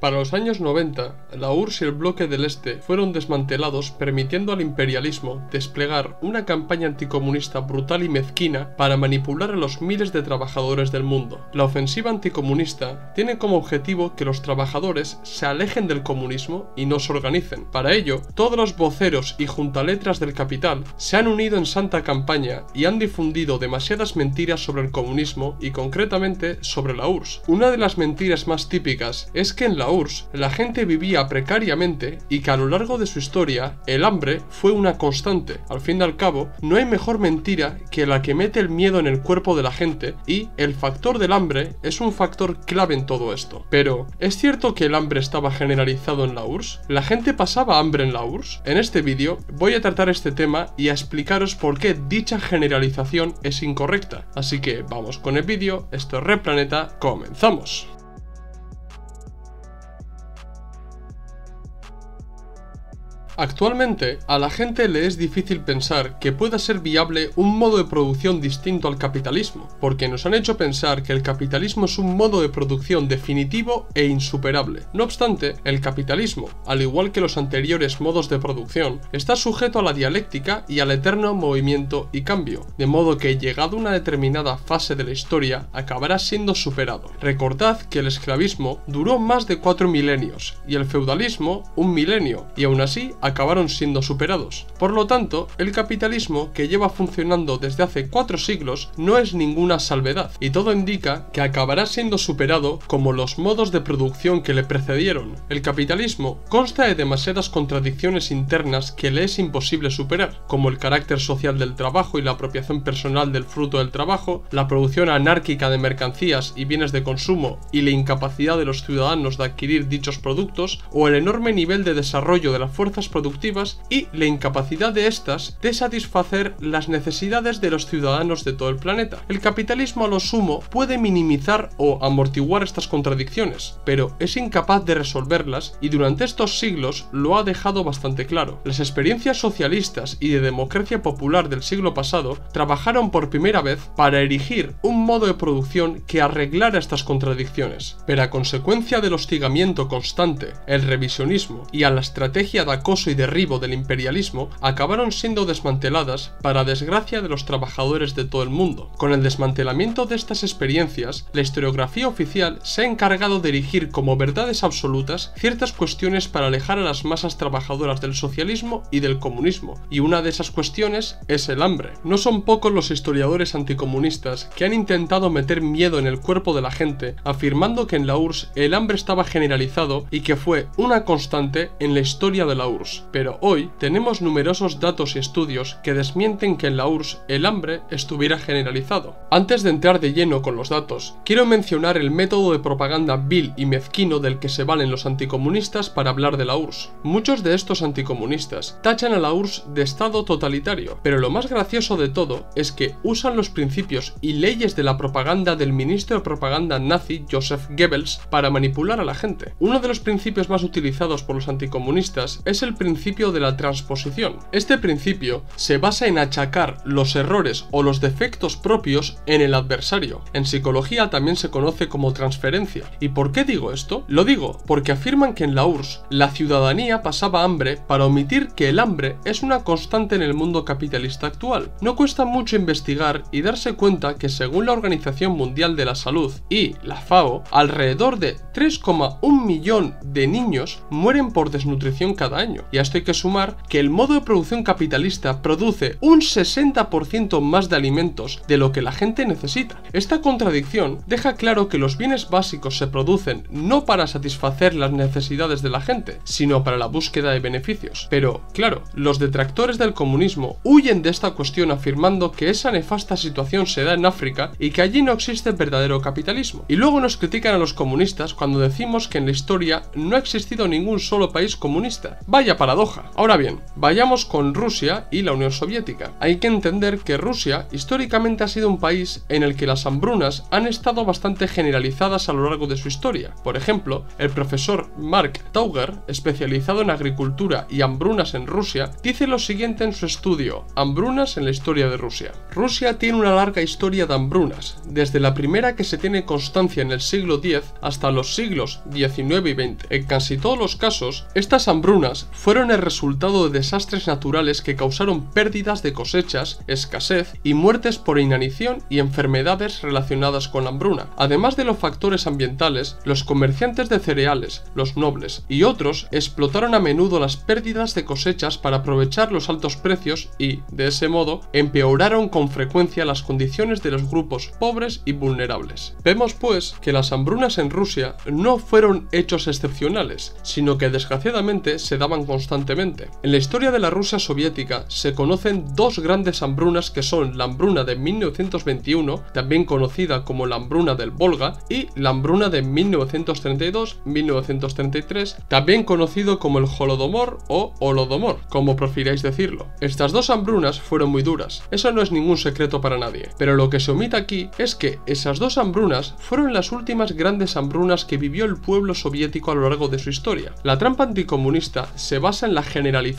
Para los años 90, la URSS y el bloque del Este fueron desmantelados, permitiendo al imperialismo desplegar una campaña anticomunista brutal y mezquina para manipular a los miles de trabajadores del mundo. La ofensiva anticomunista tiene como objetivo que los trabajadores se alejen del comunismo y no se organicen. Para ello, todos los voceros y juntaletras del capital se han unido en santa campaña y han difundido demasiadas mentiras sobre el comunismo y concretamente sobre la URSS. Una de las mentiras más típicas es que en la URSS la gente vivía precariamente y que a lo largo de su historia el hambre fue una constante. Al fin y al cabo, no hay mejor mentira que la que mete el miedo en el cuerpo de la gente, y el factor del hambre es un factor clave en todo esto. Pero, ¿es cierto que el hambre estaba generalizado en la URSS? ¿La gente pasaba hambre en la URSS? En este vídeo voy a tratar este tema y a explicaros por qué dicha generalización es incorrecta. Así que vamos con el vídeo. Esto es Red Planeta, comenzamos. Actualmente, a la gente le es difícil pensar que pueda ser viable un modo de producción distinto al capitalismo, porque nos han hecho pensar que el capitalismo es un modo de producción definitivo e insuperable. No obstante, el capitalismo, al igual que los anteriores modos de producción, está sujeto a la dialéctica y al eterno movimiento y cambio, de modo que llegado a una determinada fase de la historia, acabará siendo superado. Recordad que el esclavismo duró más de 4 milenios, y el feudalismo 1 milenio, y aún así acabaron siendo superados. Por lo tanto, el capitalismo, que lleva funcionando desde hace 4 siglos, no es ninguna salvedad, y todo indica que acabará siendo superado como los modos de producción que le precedieron. El capitalismo consta de demasiadas contradicciones internas que le es imposible superar, como el carácter social del trabajo y la apropiación personal del fruto del trabajo, la producción anárquica de mercancías y bienes de consumo y la incapacidad de los ciudadanos de adquirir dichos productos, o el enorme nivel de desarrollo de las fuerzas productivas y la incapacidad de estas de satisfacer las necesidades de los ciudadanos de todo el planeta. El capitalismo a lo sumo puede minimizar o amortiguar estas contradicciones, pero es incapaz de resolverlas, y durante estos siglos lo ha dejado bastante claro. Las experiencias socialistas y de democracia popular del siglo pasado trabajaron por primera vez para erigir un modo de producción que arreglara estas contradicciones, pero a consecuencia del hostigamiento constante, el revisionismo y a la estrategia de acoso y derribo del imperialismo, acabaron siendo desmanteladas para desgracia de los trabajadores de todo el mundo. Con el desmantelamiento de estas experiencias, la historiografía oficial se ha encargado de erigir como verdades absolutas ciertas cuestiones para alejar a las masas trabajadoras del socialismo y del comunismo, y una de esas cuestiones es el hambre. No son pocos los historiadores anticomunistas que han intentado meter miedo en el cuerpo de la gente, afirmando que en la URSS el hambre estaba generalizado y que fue una constante en la historia de la URSS. Pero hoy tenemos numerosos datos y estudios que desmienten que en la URSS el hambre estuviera generalizado. Antes de entrar de lleno con los datos, quiero mencionar el método de propaganda vil y mezquino del que se valen los anticomunistas para hablar de la URSS. Muchos de estos anticomunistas tachan a la URSS de estado totalitario, pero lo más gracioso de todo es que usan los principios y leyes de la propaganda del ministro de propaganda nazi Joseph Goebbels para manipular a la gente. Uno de los principios más utilizados por los anticomunistas es el principio de la transposición. Este principio se basa en achacar los errores o los defectos propios en el adversario. En psicología también se conoce como transferencia. ¿Y por qué digo esto? Lo digo porque afirman que en la URSS la ciudadanía pasaba hambre para omitir que el hambre es una constante en el mundo capitalista actual. No cuesta mucho investigar y darse cuenta que según la Organización Mundial de la Salud y la FAO, alrededor de 3,1 millón de niños mueren por desnutrición cada año. Y a esto hay que sumar que el modo de producción capitalista produce un 60% más de alimentos de lo que la gente necesita. Esta contradicción deja claro que los bienes básicos se producen no para satisfacer las necesidades de la gente, sino para la búsqueda de beneficios. Pero, claro, los detractores del comunismo huyen de esta cuestión afirmando que esa nefasta situación se da en África y que allí no existe verdadero capitalismo. Y luego nos critican a los comunistas cuando decimos que en la historia no ha existido ningún solo país comunista. Vaya paradoja. Ahora bien, vayamos con Rusia y la Unión Soviética. Hay que entender que Rusia históricamente ha sido un país en el que las hambrunas han estado bastante generalizadas a lo largo de su historia. Por ejemplo, el profesor Mark Tauger, especializado en agricultura y hambrunas en Rusia, dice lo siguiente en su estudio Hambrunas en la historia de Rusia. Rusia tiene una larga historia de hambrunas, desde la primera que se tiene constancia en el siglo X hasta los siglos XIX y XX. En casi todos los casos, estas hambrunas fueron el resultado de desastres naturales que causaron pérdidas de cosechas, escasez y muertes por inanición y enfermedades relacionadas con la hambruna. Además de los factores ambientales, los comerciantes de cereales, los nobles y otros explotaron a menudo las pérdidas de cosechas para aprovechar los altos precios y, de ese modo, empeoraron con frecuencia las condiciones de los grupos pobres y vulnerables. Vemos pues que las hambrunas en Rusia no fueron hechos excepcionales, sino que desgraciadamente se daban constantemente. En la historia de la Rusia soviética se conocen dos grandes hambrunas que son la hambruna de 1921, también conocida como la hambruna del Volga, y la hambruna de 1932-1933, también conocido como el Holodomor o Holodomor, como prefiráis decirlo. Estas dos hambrunas fueron muy duras, eso no es ningún secreto para nadie, pero lo que se omite aquí es que esas dos hambrunas fueron las últimas grandes hambrunas que vivió el pueblo soviético a lo largo de su historia. La trampa anticomunista se basa en la generalización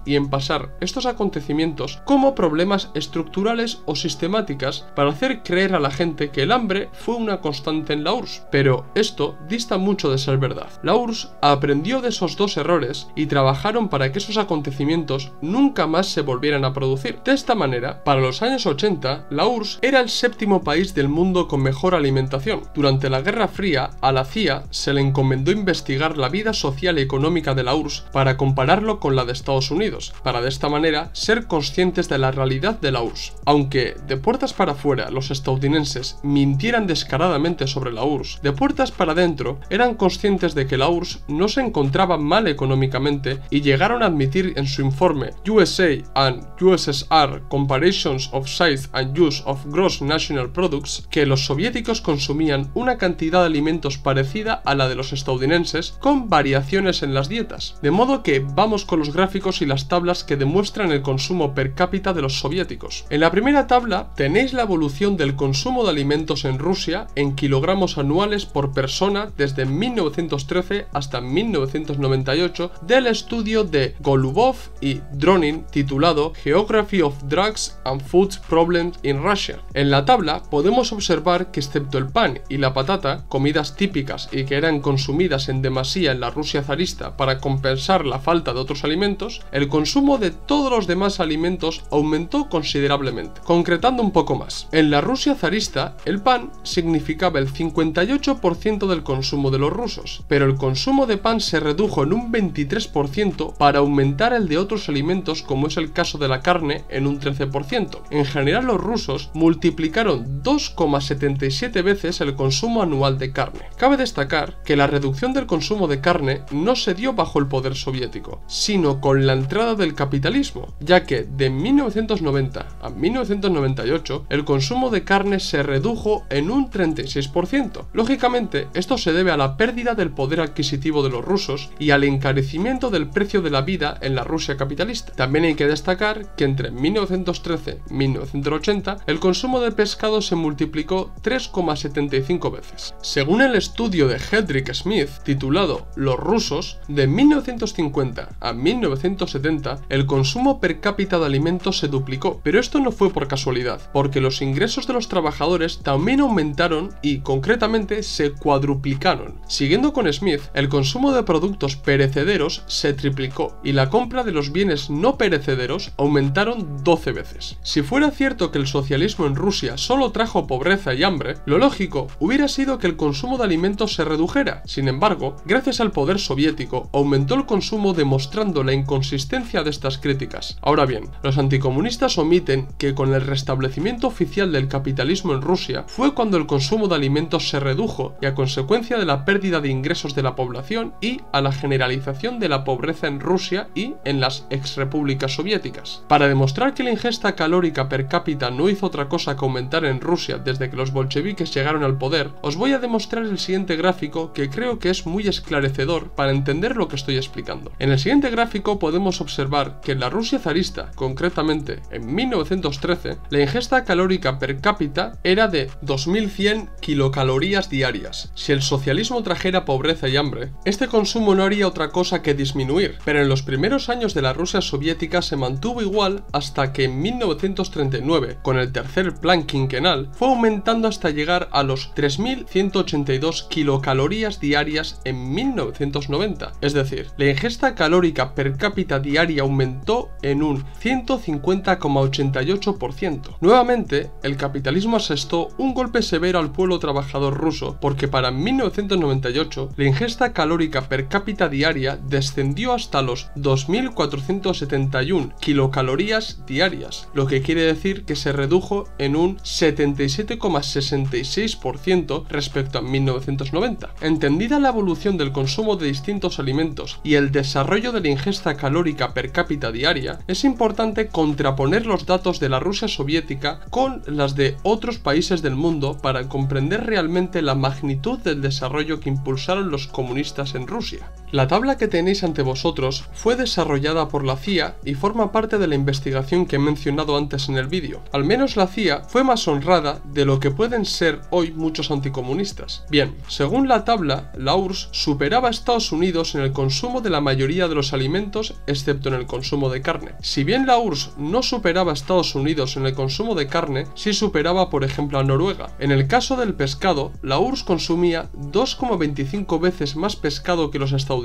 y en pasar estos acontecimientos como problemas estructurales o sistemáticas para hacer creer a la gente que el hambre fue una constante en la URSS, pero esto dista mucho de ser verdad. La URSS aprendió de esos dos errores y trabajaron para que esos acontecimientos nunca más se volvieran a producir. De esta manera, para los años 80, la URSS era el séptimo país del mundo con mejor alimentación. Durante la Guerra Fría, a la CIA se le encomendó investigar la vida social y económica de la URSS para compararlo con la de Estados Unidos, para de esta manera ser conscientes de la realidad de la URSS. Aunque de puertas para afuera los estadounidenses mintieran descaradamente sobre la URSS, de puertas para adentro eran conscientes de que la URSS no se encontraba mal económicamente y llegaron a admitir en su informe USA and USSR Comparisons of Size and Use of Gross National Products que los soviéticos consumían una cantidad de alimentos parecida a la de los estadounidenses con variaciones en las dietas. De modo que vamos con los gráficos y las tablas que demuestran el consumo per cápita de los soviéticos. En la primera tabla tenéis la evolución del consumo de alimentos en Rusia en kilogramos anuales por persona desde 1913 hasta 1998 del estudio de Golubov y Dronin titulado Geography of Drugs and Food Problems in Russia. En la tabla podemos observar que excepto el pan y la patata, comidas típicas y que eran consumidas en demasía en la Rusia zarista para compensar la falta de otros alimentos, el consumo de todos los demás alimentos aumentó considerablemente. Concretando un poco más, en la Rusia zarista el pan significaba el 58% del consumo de los rusos, pero el consumo de pan se redujo en un 23% para aumentar el de otros alimentos como es el caso de la carne en un 13%. En general los rusos multiplicaron 2,77 veces el consumo anual de carne. Cabe destacar que la reducción del consumo de carne no se dio bajo el poder soviético, sino con la entrada del capitalismo, ya que de 1990 a 1998 el consumo de carne se redujo en un 36%. Lógicamente, esto se debe a la pérdida del poder adquisitivo de los rusos y al encarecimiento del precio de la vida en la Rusia capitalista. También hay que destacar que entre 1913 y 1980 el consumo de pescado se multiplicó 3,75 veces. Según el estudio de Hedrick Smith titulado Los rusos, de 1950 a 1970 el consumo per cápita de alimentos se duplicó, pero esto no fue por casualidad, porque los ingresos de los trabajadores también aumentaron y concretamente se cuadruplicaron. Siguiendo con Smith, el consumo de productos perecederos se triplicó y la compra de los bienes no perecederos aumentaron 12 veces. Si fuera cierto que el socialismo en Rusia solo trajo pobreza y hambre, lo lógico hubiera sido que el consumo de alimentos se redujera. Sin embargo, gracias al poder soviético aumentó el consumo demostrando la inconsistencia de estas críticas. Ahora bien, los anticomunistas omiten que con el restablecimiento oficial del capitalismo en Rusia fue cuando el consumo de alimentos se redujo y a consecuencia de la pérdida de ingresos de la población y a la generalización de la pobreza en Rusia y en las exrepúblicas soviéticas. Para demostrar que la ingesta calórica per cápita no hizo otra cosa que aumentar en Rusia desde que los bolcheviques llegaron al poder, os voy a demostrar el siguiente gráfico que creo que es muy esclarecedor para entender lo que estoy explicando. En En el siguiente gráfico podemos observar que en la Rusia zarista, concretamente en 1913, la ingesta calórica per cápita era de 2100 kilocalorías diarias. Si el socialismo trajera pobreza y hambre, este consumo no haría otra cosa que disminuir, pero en los primeros años de la Rusia soviética se mantuvo igual hasta que en 1939, con el tercer plan quinquenal, fue aumentando hasta llegar a los 3182 kilocalorías diarias en 1990. Es decir, la ingesta calórica per cápita diaria aumentó en un 150,88%. Nuevamente, el capitalismo asestó un golpe severo al pueblo trabajador ruso, porque para 1998 la ingesta calórica per cápita diaria descendió hasta los 2471 kilocalorías diarias, lo que quiere decir que se redujo en un 77,66% respecto a 1990. Entendida la evolución del consumo de distintos alimentos y el desarrollo de la ingesta calórica per cápita diaria, es importante contraponer los datos de la Rusia soviética con las de otros países del mundo para comprender realmente la magnitud del desarrollo que impulsaron los comunistas en Rusia. La tabla que tenéis ante vosotros fue desarrollada por la CIA y forma parte de la investigación que he mencionado antes en el vídeo. Al menos la CIA fue más honrada de lo que pueden ser hoy muchos anticomunistas. Bien, según la tabla, la URSS superaba a Estados Unidos en el consumo de la mayoría de los alimentos, excepto en el consumo de carne. Si bien la URSS no superaba a Estados Unidos en el consumo de carne, sí superaba por ejemplo a Noruega. En el caso del pescado, la URSS consumía 2,25 veces más pescado que los estadounidenses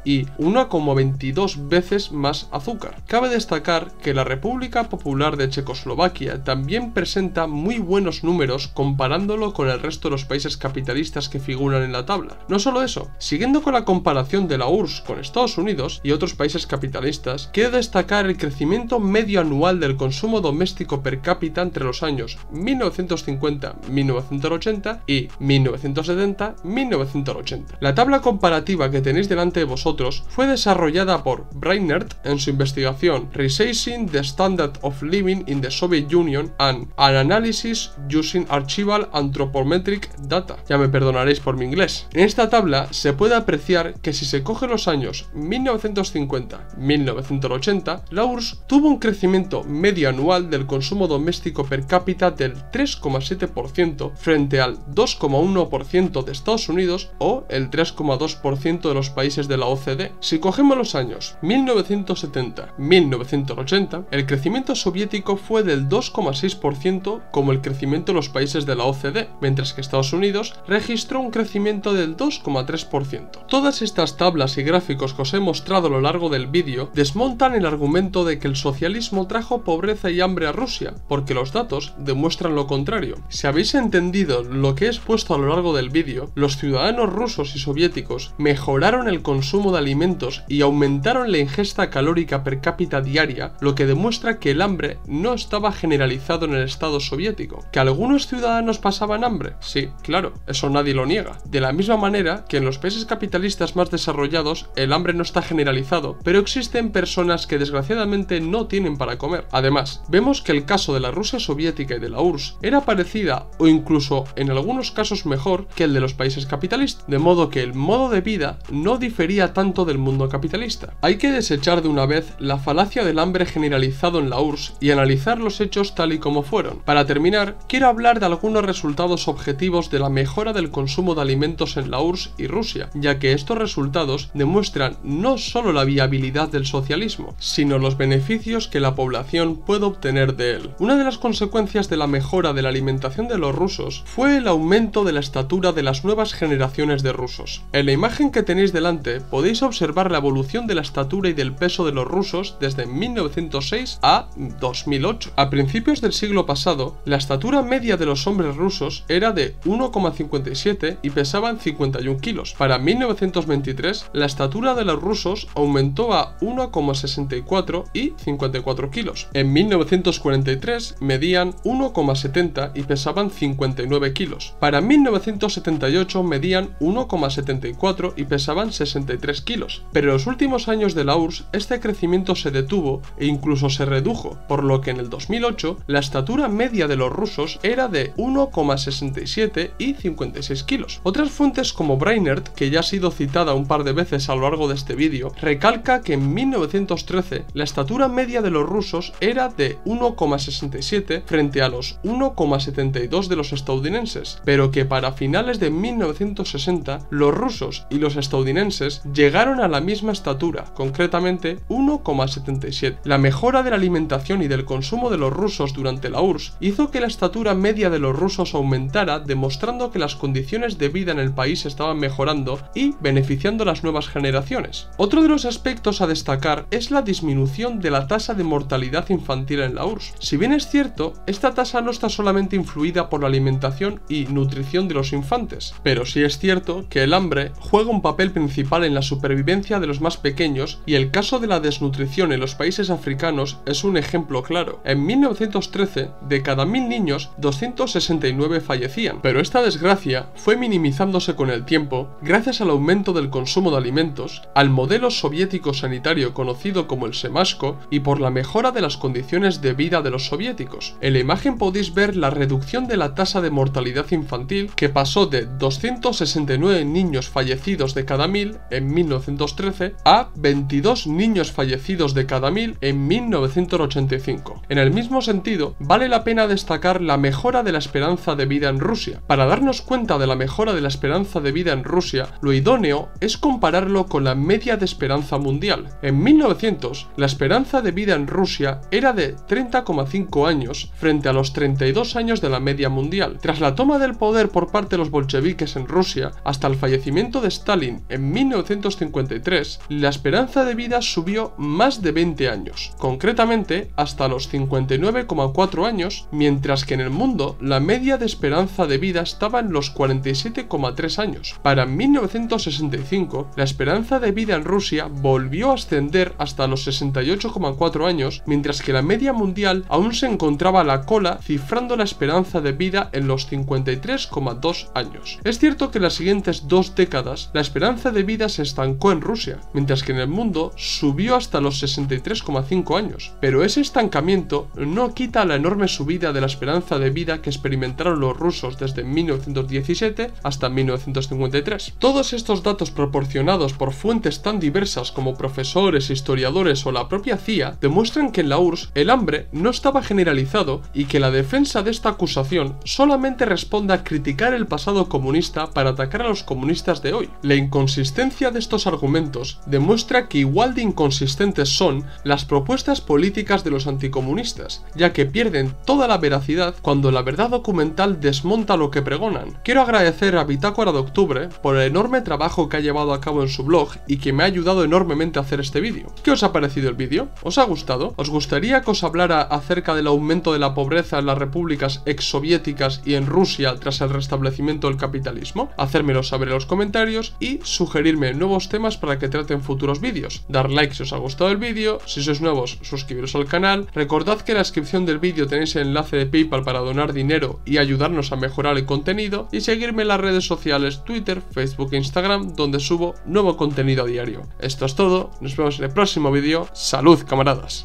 y 1,22 veces más azúcar. Cabe destacar que la República Popular de Checoslovaquia también presenta muy buenos números comparándolo con el resto de los países capitalistas que figuran en la tabla. No solo eso, siguiendo con la comparación de la URSS con Estados Unidos y otros países capitalistas, quiero destacar el crecimiento medio anual del consumo doméstico per cápita entre los años 1950-1980 y 1970-1980. La tabla comparativa que tenéis delante de vosotros fue desarrollada por Brainerd en su investigación Resizing the Standard of Living in the Soviet Union and an Analysis Using Archival Anthropometric Data. Ya me perdonaréis por mi inglés. En esta tabla se puede apreciar que si se coge los años 1950-1980, la URSS tuvo un crecimiento medio anual del consumo doméstico per cápita del 3,7% frente al 2,1% de Estados Unidos o el 3,2% de los países de la OCDE. Si cogemos los años 1970-1980, el crecimiento soviético fue del 2,6% como el crecimiento de los países de la OCDE, mientras que Estados Unidos registró un crecimiento del 2,3%. Todas estas tablas y gráficos que os he mostrado a lo largo del vídeo desmontan el argumento de que el socialismo trajo pobreza y hambre a Rusia, porque los datos demuestran lo contrario. Si habéis entendido lo que he expuesto a lo largo del vídeo, los ciudadanos rusos y soviéticos mejoraron el consumo de alimentos y aumentaron la ingesta calórica per cápita diaria, lo que demuestra que el hambre no estaba generalizado en el Estado soviético. ¿Que algunos ciudadanos pasaban hambre? Sí, claro, eso nadie lo niega. De la misma manera que en los países capitalistas más desarrollados el hambre no está generalizado, pero existen personas que desgraciadamente no tienen para comer. Además, vemos que el caso de la Rusia soviética y de la URSS era parecida o incluso en algunos casos mejor que el de los países capitalistas, de modo que el modo de vida no difería tanto del mundo capitalista. Hay que desechar de una vez la falacia del hambre generalizado en la URSS y analizar los hechos tal y como fueron. Para terminar, quiero hablar de algunos resultados objetivos de la mejora del consumo de alimentos en la URSS y Rusia, ya que estos resultados demuestran no solo la viabilidad del socialismo, sino los beneficios que la población puede obtener de él. Una de las consecuencias de la mejora de la alimentación de los rusos fue el aumento de la estatura de las nuevas generaciones de rusos. En la imagen que tenéis delante podéis observar la evolución de la estatura y del peso de los rusos desde 1906 a 2008. A principios del siglo pasado, la estatura media de los hombres rusos era de 1,57 y pesaban 51 kilos. Para 1923, la estatura de los rusos aumentó a 1,64 y 54 kilos. En 1943 medían 1,70 y pesaban 59 kilos. Para 1978 medían 1,74 y pesaban 63 kilos. Pero en los últimos años de la URSS este crecimiento se detuvo e incluso se redujo, por lo que en el 2008 la estatura media de los rusos era de 1,67 y 56 kilos. Otras fuentes como Brainerd, que ya ha sido citada un par de veces a lo largo de este vídeo, recalca que en 1913 la estatura media de los rusos era de 1,67 frente a los 1,72 de los estadounidenses, pero que para finales de 1960 los rusos y los estadounidenses llegaron a la misma estatura, concretamente 1,77. La mejora de la alimentación y del consumo de los rusos durante la URSS hizo que la estatura media de los rusos aumentara, demostrando que las condiciones de vida en el país estaban mejorando y beneficiando a las nuevas generaciones. Otro de los aspectos a destacar es la disminución de la tasa de mortalidad infantil en la URSS. Si bien es cierto, esta tasa no está solamente influida por la alimentación y nutrición de los infantes, pero sí es cierto que el hambre juega un papel principal en la supervivencia de los más pequeños, y el caso de la desnutrición en los países africanos es un ejemplo claro. En 1913, de cada 1000 niños, 269 fallecían, pero esta desgracia fue minimizándose con el tiempo gracias al aumento del consumo de alimentos, al modelo soviético sanitario conocido como el Semashko y por la mejora de las condiciones de vida de los soviéticos. En la imagen podéis ver la reducción de la tasa de mortalidad infantil, que pasó de 269 niños fallecidos de cada 1000 en 1913 a 22 niños fallecidos de cada 1000 en 1985. En el mismo sentido, vale la pena destacar la mejora de la esperanza de vida en Rusia. Para darnos cuenta de la mejora de la esperanza de vida en Rusia, lo idóneo es compararlo con la media de esperanza mundial. En 1900, la esperanza de vida en Rusia era de 30,5 años frente a los 32 años de la media mundial. Tras la toma del poder por parte de los bolcheviques en Rusia, hasta el fallecimiento de Stalin en 1953, la esperanza de vida subió más de 20 años, concretamente hasta los 59,4 años, mientras que en el mundo la media de esperanza de vida estaba en los 47,3 años. Para 1965, la esperanza de vida en Rusia volvió a ascender hasta los 68,4 años, mientras que la media mundial aún se encontraba a la cola, cifrando la esperanza de vida en los 53,2 años. Es cierto que en las siguientes 2 décadas la esperanza de vida se estancó en Rusia, mientras que en el mundo subió hasta los 63,5 años, pero ese estancamiento no quita la enorme subida de la esperanza de vida que experimentaron los rusos desde 1917 hasta 1953. Todos estos datos proporcionados por fuentes tan diversas como profesores, historiadores o la propia CIA demuestran que en la URSS el hambre no estaba generalizado y que la defensa de esta acusación solamente responde a criticar el pasado comunista para atacar a los comunistas de hoy. La inconsistencia de estos argumentos demuestra que igual de inconsistentes son las propuestas políticas de los anticomunistas, ya que pierden toda la veracidad cuando la verdad documental desmonta lo que pregonan. Quiero agradecer a Bitácora de Octubre por el enorme trabajo que ha llevado a cabo en su blog y que me ha ayudado enormemente a hacer este vídeo. ¿Qué os ha parecido el vídeo? ¿Os ha gustado? ¿Os gustaría que os hablara acerca del aumento de la pobreza en las repúblicas exsoviéticas y en Rusia tras el restablecimiento del capitalismo? Hacérmelo saber en los comentarios y sugerirme nuevos temas para que trate en futuros vídeos. Dar like si os ha gustado el vídeo, si sois nuevos suscribiros al canal, recordad que en la descripción del vídeo tenéis el enlace de PayPal para donar dinero y ayudarnos a mejorar el contenido, y seguirme en las redes sociales Twitter, Facebook e Instagram, donde subo nuevo contenido a diario. Esto es todo, nos vemos en el próximo vídeo. ¡Salud, camaradas!